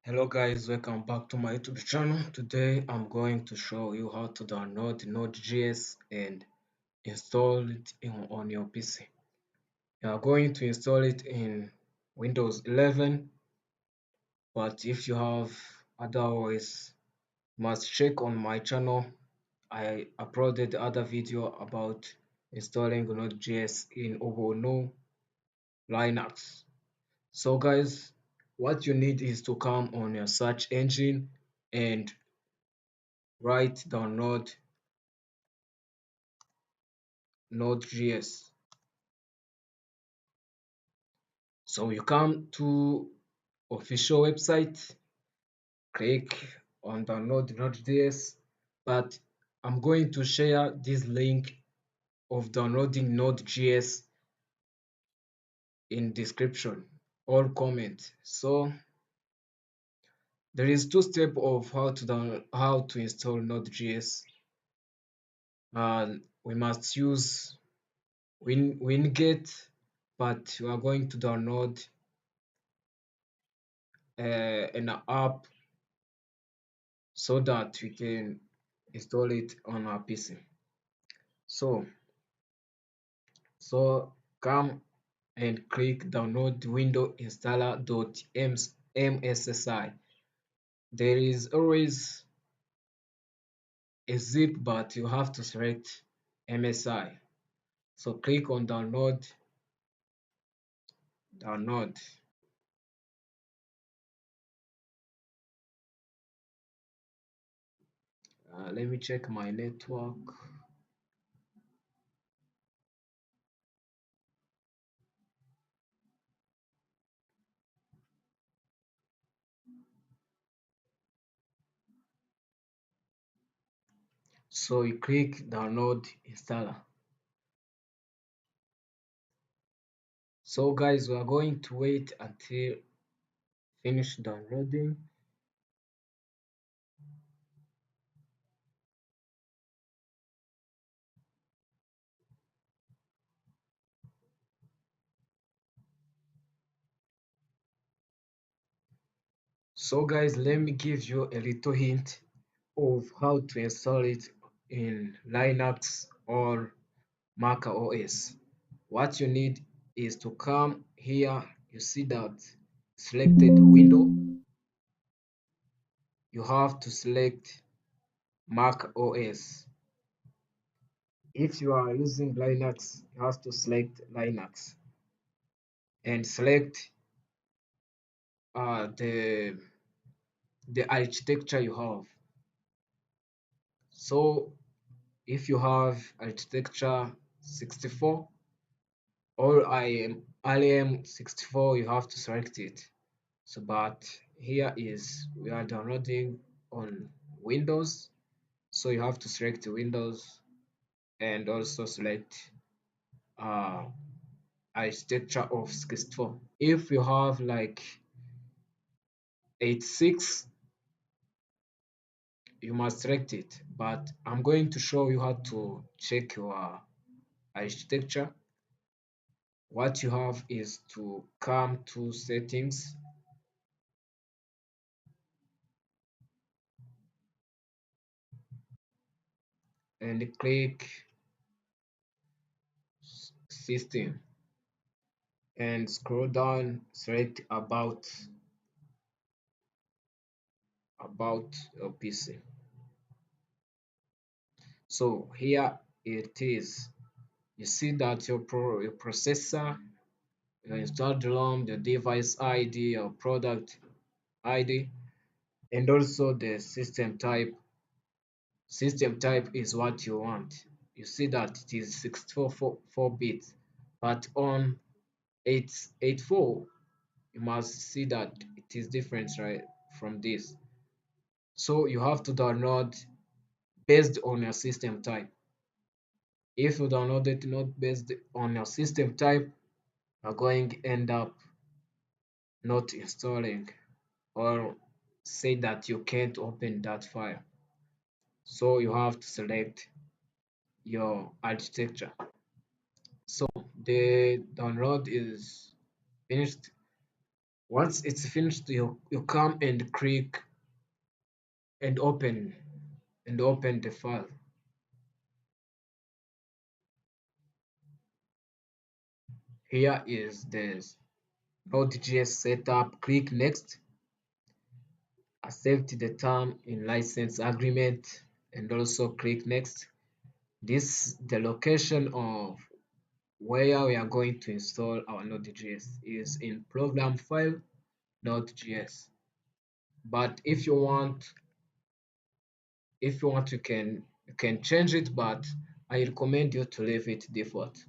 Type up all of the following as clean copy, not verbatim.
Hello guys, welcome back to my YouTube channel. Today I'm going to show you how to download Node.js and install it on your PC. You are going to install it in Windows 11, but if you have otherwise, must check on my channel. I uploaded other video about installing Node.js in Ubuntu Linux. So guys, what you need is to come on your search engine and write download Node.js. So you come to official website, click on download Node.js, but I'm going to share this link of downloading Node.js in description or comment. So there is two steps of how to install Node.js. We must use Winget, but we are going to download an app so that we can install it on our PC. So, so come and click download window installer.mssi. There is always a zip, but you have to select MSI. So click on download. Let me check my network. So you click download installer. So guys, we are going to wait until finish downloading. So guys, let me give you a little hint of how to install it in Linux or Mac OS. What you need is to come here. You see that selected window. You have to select Mac OS. If you are using Linux, you have to select Linux and select the architecture you have. So if you have architecture 64 or IAM 64, you have to select it. So but here is we are downloading on Windows, so you have to select Windows and also select uh architecture of 64. If you have like 86, you must select it, but I'm going to show you how to check your architecture. What you have is to come to settings and click system and scroll down, select about your PC. So here it is. You see that your processor, your installed ROM, the device ID, your product ID, and also the system type. System type is what you want. You see that it is 64 bits, but on 884, you must see that it is different, right, from this. So you have to download based on your system type. If you download it not based on your system type, you're going to end up not installing or say that you can't open that file. So you have to select your architecture. So the download is finished. Once it's finished, you come and click and open the file. Here is the Node.js setup. Click next, accept the term in license agreement, and also click next. This the location of where we are going to install our Node.js is in program file Node.js. But if you want you can change it, but I recommend you to leave it default.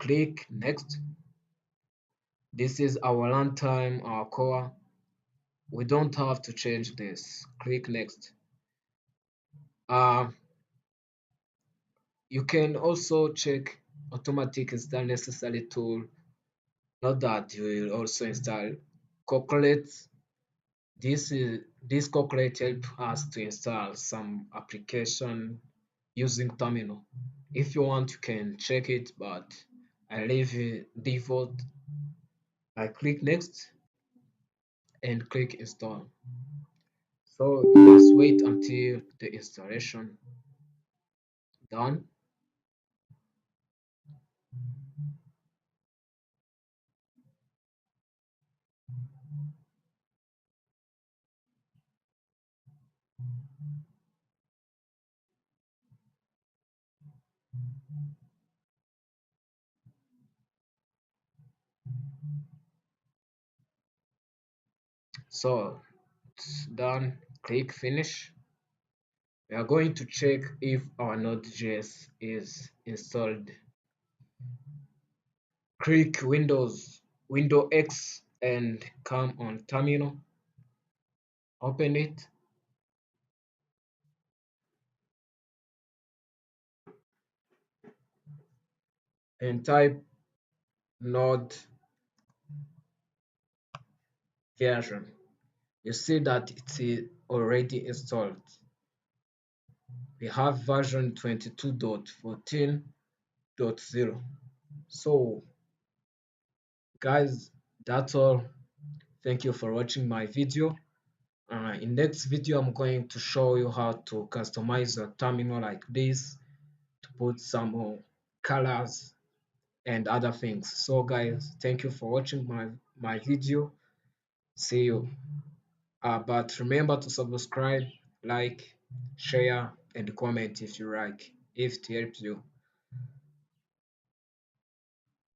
Click next. This is our runtime, our core. We don't have to change this. Click next. Uh, you can also check automatic install necessary tool. Not that you will also install Calculate. This Calculate help us to install some application using terminal. If you want, you can check it, but I leave it default. I click next and click install. So just wait until the installation done. So it's done. Click finish. We are going to check if our Node.js is installed. Click Window X and come on terminal. Open it and type Node version. You see that it is already installed. We have version 22.14.0. So guys, that's all. Thank you for watching my video. In next video, I'm going to show you how to customize a terminal like this to put some more colors and other things. So guys, thank you for watching my video. See you. But remember to subscribe, like, share, and comment if you like, if it helps you.